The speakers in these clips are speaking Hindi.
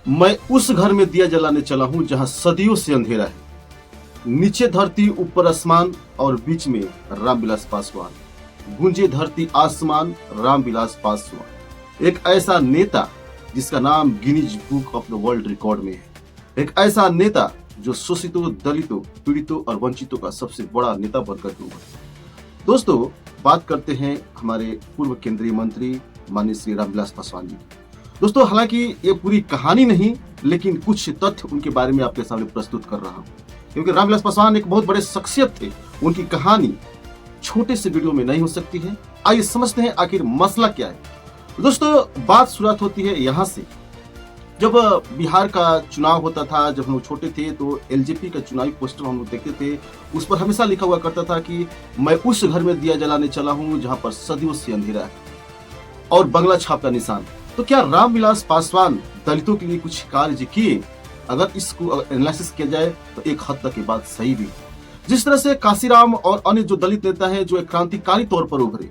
मैं उस घर में दिया जलाने चला हूं जहां सदियों से अंधेरा है। नीचे धरती ऊपर आसमान और बीच में रामविलास पासवान। गूंजे धरती आसमान रामविलास पासवान। एक ऐसा नेता जिसका नाम Guinness book of the world record में है। एक ऐसा नेता जो शोषितों, दलितों, पीड़ितों और वंचितों का सबसे बड़ा नेता बनकर उभरा। दोस्तों, बात करते हैं हमारे पूर्व केंद्रीय मंत्री माननीय श्री रामविलास पासवान जी की। दोस्तों, हालांकि ये पूरी कहानी नहीं, लेकिन कुछ तथ्य उनके बारे में आपके सामने प्रस्तुत कर रहा हूं, क्योंकि रामविलास पासवान एक बहुत बड़े शख्सियत थे। उनकी कहानी छोटे से वीडियो में नहीं हो सकती है। आइए समझते हैं आखिर मसला क्या है। दोस्तों, बात शुरुआत होती है यहाँ से। जब बिहार का चुनाव होता था, जब हम लोग छोटे थे, तो एलजेपी का चुनावी पोस्टर हम लोग देखते थे। उस पर हमेशा लिखा हुआ करता था कि मैं उस घर में दिया जलाने चला हूं जहां पर सदियों से अंधेरा है, और बंगला छाप का निशान। तो क्या रामविलास पासवान दलितों के लिए कुछ कार्य किए? अगर इसको एनालिसिस किया जाए तो एक हद तक ये बात सही भी है। जिस तरह से काशीराम और अन्य जो दलित नेता हैं जो एक क्रांतिकारी तौर पर उभरे,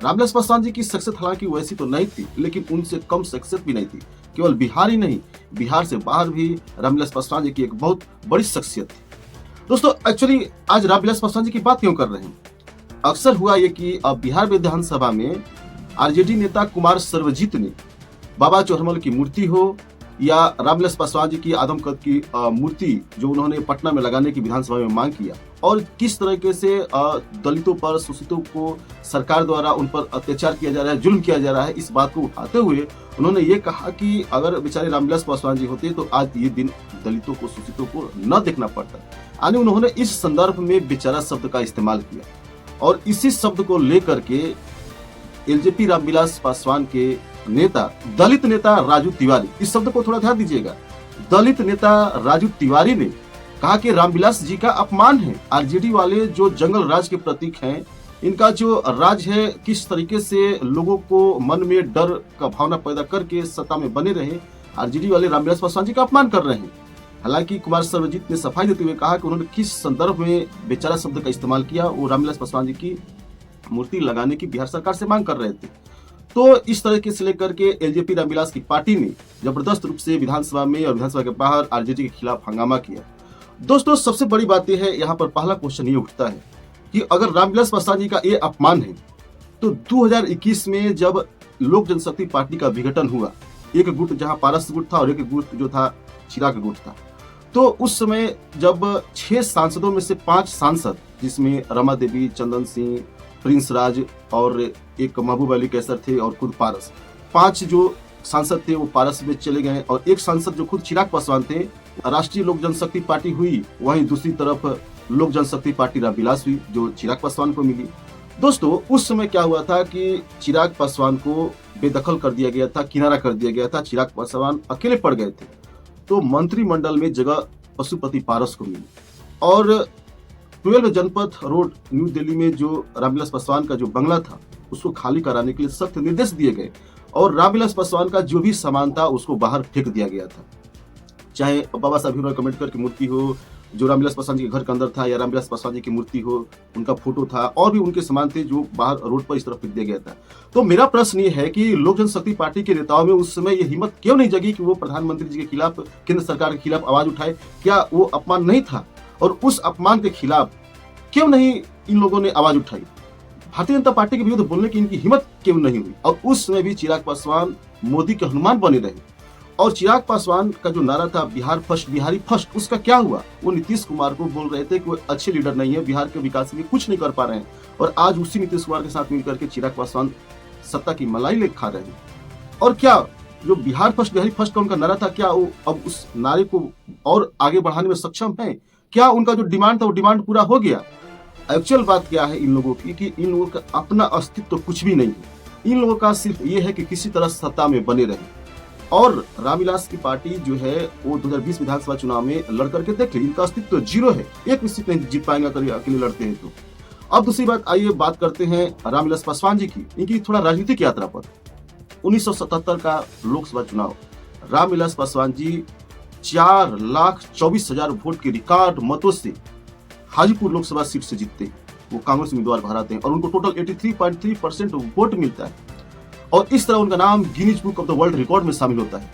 रामविलास पासवान जी की शख्सियत हालांकि वैसी तो नहीं थी, लेकिन उनसे कम शख्सियत भी नहीं थी। केवल बिहार ही नहीं, बिहार से बाहर भी रामविलास पासवान जी की एक बहुत बड़ी शख्सियत थी। दोस्तों, एक्चुअली आज रामविलास पासवान जी की बात क्यों कर रहे हैं? अक्सर हुआ ये कि अब बिहार विधानसभा में आरजेडी नेता कुमार सर्वजीत ने बाबा चौरमल की मूर्ति हो या रामविलास पासवान जी की आदमकद की मूर्ति जो उन्होंने पटना में लगाने की विधानसभा में मांग किया, और किस तरीके से दलितों पर, शोषितों को सरकार द्वारा उन पर अत्याचार किया जा रहा है, जुल्म किया जा रहा है, इस बात को उठाते हुए उन्होंने ये कहा कि अगर बेचारे रामविलास पासवान जी होते तो आज ये दिन दलितों को, शोषितों को न देखना पड़ता। यानी उन्होंने इस संदर्भ में बेचारा शब्द का इस्तेमाल किया, और इसी शब्द को लेकर के एलजेपी रामविलास पासवान के नेता, दलित नेता राजू तिवारी, इस शब्द को थोड़ा ध्यान दीजिएगा, दलित नेता राजू तिवारी ने कहा कि रामविलास जी का अपमान है। आरजेडी वाले जो जंगल राज के प्रतीक हैं, इनका जो राज है, किस तरीके से लोगों को मन में डर का भावना पैदा करके सत्ता में बने रहे, आरजेडी वाले रामविलास पासवान जी का अपमान कर रहे हैं। हालांकि कुमार सर्वजीत ने सफाई देते हुए कहा कि उन्होंने किस संदर्भ में बेचारा शब्द का इस्तेमाल किया, वो रामविलास पासवान जी की मूर्ति लगाने की बिहार सरकार से मांग कर रहे थे। तो इस तरीके से लेकर के एलजेपी रामविलास की पार्टी ने जबरदस्त रूप से विधानसभा में और विधानसभा के बाहर आरजेडी के खिलाफ हंगामा किया। दोस्तों, सबसे बड़ी बात यह है, यहाँ पर पहला क्वेश्चन ये उठता है कि अगर रामविलास पासवान जी का ये अपमान है, तो 2021 में जब लोक जनशक्ति पार्टी का विघटन हुआ, एक गुट जहां पारस गुट था और एक गुट जो था चिराग गुट था, तो उस समय जब 6 सांसदों में से 5 सांसद, जिसमें रमा देवी, चंदन सिंह, प्रिंस राज और एक महबूब अली कैसर थे और खुद पारस, 5 जो सांसद थे वो पारस में चले गए, और एक सांसद जो खुद चिराग पासवान थे, राष्ट्रीय लोक जनशक्ति पार्टी हुई, वहीं दूसरी तरफ लोक जनशक्ति पार्टी रामविलास हुई जो चिराग पासवान को मिली। दोस्तों, उस समय क्या हुआ था कि चिराग पासवान को बेदखल कर दिया गया था, किनारा कर दिया गया था, चिराग पासवान अकेले पड़ गए थे। तो मंत्रिमंडल में जगह पशुपति पारस को मिली, और 12 जनपद रोड न्यू दिल्ली में जो रामविलास पासवान का जो बंगला था उसको खाली कराने के लिए सख्त निर्देश दिए गए, और रामविलास पासवान का जो भी सामान था उसको बाहर फेंक दिया गया था। चाहे बाबा साहब भीमराव अम्बेडकर की मूर्ति हो जो रामविलास पासवान जी के घर के अंदर था, या रामविलास पासवान जी की मूर्ति हो, उनका फोटो था, और भी उनके सामान थे जो बाहर रोड पर इस तरह फेंक दिया गया था। तो मेरा प्रश्न ये है कि लोक जनशक्ति पार्टी के नेताओं में उस समय ये हिम्मत क्यों नहीं जगी कि वो प्रधानमंत्री जी के खिलाफ, केंद्र सरकार के खिलाफ आवाज उठाए? क्या वो अपमान नहीं था? और उस अपमान के खिलाफ क्यों नहीं इन लोगों ने आवाज उठाई? भारतीय जनता पार्टी के विरुद्ध बोलने की इनकी हिम्मत क्यों नहीं हुई? और उस समय भी चिराग पासवान मोदी के हनुमान बने रहे, और चिराग पासवान का जो नारा था बिहार फर्स्ट, बिहारी फर्स्ट, उसका क्या हुआ? वो नीतीश कुमार को बोल रहे थे कि वो अच्छे लीडर नहीं है, बिहार के विकास के लिए कुछ नहीं कर पा रहे हैं, और आज उसी नीतीश कुमार के साथ मिलकर के चिराग पासवान सत्ता की मलाई ले खा रहे हैं। और क्या जो बिहार फर्स्ट, बिहारी फर्स्ट का उनका नारा था, क्या वो अब उस नारे को और आगे बढ़ाने में सक्षम है? क्या उनका जो डिमांड था वो डिमांड पूरा हो गया? एक्चुअल बात क्या है इन लोगों की कि इन लोगों का अपना अस्तित्व तो कुछ भी नहीं है। इन लोगों का सिर्फ ये है कि किसी तरह सत्ता में बने रहे, और रामविलास की पार्टी जो है वो 2020 विधानसभा चुनाव में लड़ करके देख ली, इनका अस्तित्व तो जीरो है, एक भी सीट नहीं जीत पाएंगे अगर अकेले लड़ते हैं तो। अब दूसरी बात, आइए बात करते हैं रामविलास पासवान जी की, इनकी थोड़ा राजनीतिक यात्रा पर। 1977 का लोकसभा चुनाव, रामविलास पासवान जी 4,24,000 वोट के रिकॉर्ड मतों से हाजीपुर लोकसभा सीट से जीतते हैं। वो कांग्रेस उम्मीदवार भराते हैं और उनको टोटल 83.3% वोट मिलता है, और इस तरह उनका नाम Guinness book of the world record में शामिल होता है।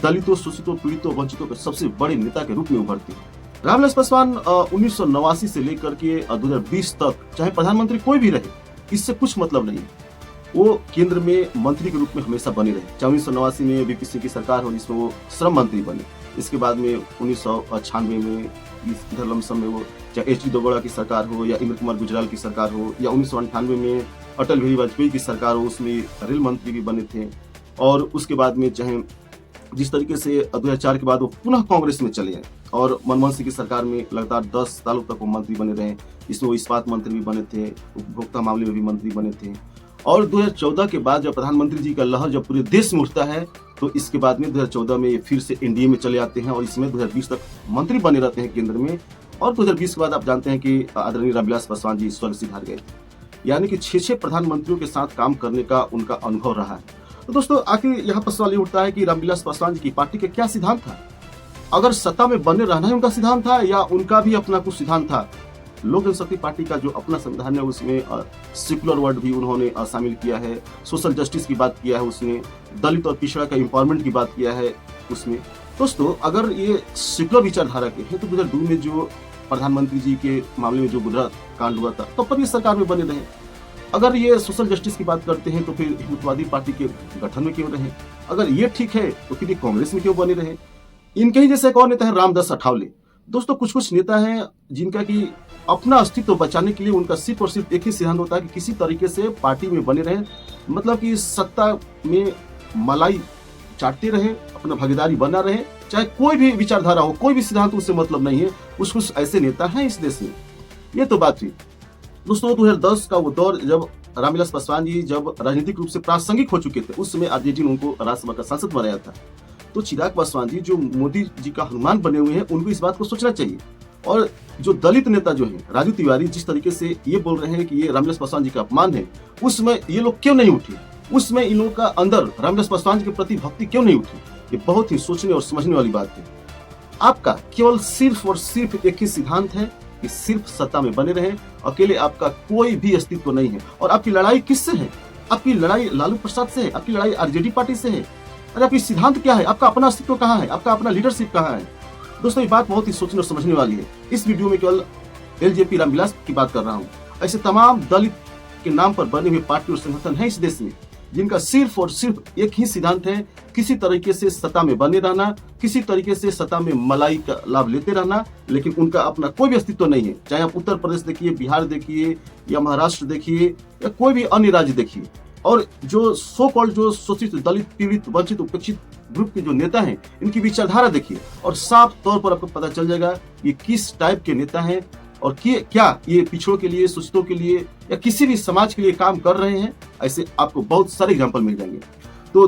दलितों, शोषितों, पीड़ितों, वंचितों के सबसे बड़े नेता के रूप में उभरती है। रामविलास पासवान 1989 से लेकर के 2020 तक चाहे प्रधानमंत्री कोई भी रहे, इससे कुछ मतलब नहीं है, वो केंद्र में मंत्री के रूप में हमेशा बने रहे। चाहे 1989 में वीपी सिंह की सरकार हो जिसमें वो श्रम मंत्री बने, इसके बाद में 1996 में इधर लमसम में वो चाहे एच डी देवगौड़ा की सरकार हो या इंद्र कुमार गुजराल की सरकार हो या 1998 में अटल बिहारी वाजपेयी की सरकार हो, उसमें रेल मंत्री भी बने थे। और उसके बाद में चाहे जिस तरीके से 2004 के बाद वो पुनः कांग्रेस में चले गए और मनमोहन सिंह की सरकार में लगातार 10 सालों तक वो मंत्री बने रहे, इसमें वो इस्पात मंत्री भी बने थे, उपभोक्ता मामले में भी मंत्री बने थे। और 2014 के बाद जब प्रधानमंत्री जी का लहर जब पूरे देश में उठता है तो इसके बाद में 2014 में ये फिर से एनडीए में चले आते हैं और इसमें 2020 तक मंत्री बने रहते हैं केंद्र में। और 2020 के बाद आप जानते हैं कि आदरणीय रामविलास पासवान जी स्वर्ग सिधार गए थे, यानी कि 6 प्रधानमंत्रियों के साथ काम करने का उनका अनुभव रहा है। तो दोस्तों आखिर यहाँ पर सवाल ये उठता है कि रामविलास पासवान जी की पार्टी का क्या सिद्धांत था? अगर सत्ता में बने रहना ही उनका सिद्धांत था या उनका भी अपना कुछ सिद्धांत था? लोक जनशक्ति पार्टी का जो अपना संविधान है उसमें सेक्युलर वर्ड भी उन्होंने शामिल किया है, सोशल जस्टिस की बात किया है उसमें, दलित और पिछड़ा का एम्पावरमेंट की बात किया है उसमें। दोस्तों अगर ये सेक्युलर विचारधारा के हैं तो 2002 में जो प्रधानमंत्री जी के मामले में जो गुजरात कांड हुआ था तब पर ये सरकार में बने रहे। अगर ये सोशल जस्टिस की बात करते हैं तो फिर हिंदुत्ववादी पार्टी के गठन में क्यों रहे? अगर ये ठीक है तो फिर ये कांग्रेस में क्यों बने रहे? इनके ही जैसे एक और नेता है रामदास अठावले। दोस्तों कुछ नेता हैं जिनका कि अपना अस्तित्व बचाने के लिए उनका सिर्फ और सिर्फ एक ही सिद्धांत होता है कि किसी तरीके से पार्टी में बने रहे, मतलब कि सत्ता में मलाई चाटते रहे, अपना भागीदारी बना रहे, चाहे कोई भी विचारधारा हो, कोई भी सिद्धांत उससे मतलब नहीं है। कुछ ऐसे नेता हैं इस देश में। ये तो बात थी दोस्तों 2010 का वो दौर जब रामविलास पासवान जी जब राजनीतिक रूप से प्रासंगिक हो चुके थे, उस समय आरजेडी ने उनको राज्यसभा का सांसद बनाया था। तो चिराग पासवान जी जो मोदी जी का हनुमान बने हुए हैं, उनको इस बात को सोचना चाहिए। और जो दलित नेता जो है राजू तिवारी जिस तरीके से ये बोल रहे हैं कि ये रामविलास पासवान जी का अपमान है, उसमें ये लोग क्यों नहीं उठे? उसमें इन लोगों का अंदर रामविलास पासवान जी के प्रति भक्ति क्यों नहीं उठी? ये बहुत ही सोचने और समझने वाली बात है। आपका केवल सिर्फ और सिर्फ एक ही सिद्धांत है कि सिर्फ सत्ता में बने रहे, अकेले आपका कोई भी अस्तित्व नहीं है। और आपकी लड़ाई किससे है? आपकी लड़ाई लालू प्रसाद से है, आपकी लड़ाई आरजेडी पार्टी से है। अरे आपकी सिद्धांत क्या है? आपका अपना अस्तित्व कहाँ है? आपका अपना लीडरशिप कहाँ है? दोस्तों ये बात बहुत ही सोचने और समझने वाली है। इस वीडियो में केवल एलजेपी रामविलास की बात कर रहा हूँ। ऐसे तमाम दलित के नाम पर बने हुए पार्टी और संगठन है इस देश में जिनका सिर्फ और सिर्फ एक ही सिद्धांत है, किसी तरीके से सत्ता में बने रहना, किसी तरीके से सत्ता में मलाई का लाभ लेते रहना, लेकिन उनका अपना कोई भी अस्तित्व नहीं है। चाहे आप उत्तर प्रदेश देखिए, बिहार देखिए या महाराष्ट्र देखिए या कोई भी अन्य राज्य देखिए। और जो सो कॉल्ड जो शोषित, दलित, पीड़ित, वंचित, उपेक्षित ग्रुप के जो नेता हैं, इनकी विचारधारा देखिए और साफ तौर पर आपको पता चल जाएगा ये किस टाइप के नेता हैं और क्या ये पिछड़ों के लिए, शोषितों के लिए या किसी भी समाज के लिए काम कर रहे हैं। ऐसे आपको बहुत सारे एग्जाम्पल मिल जाएंगे।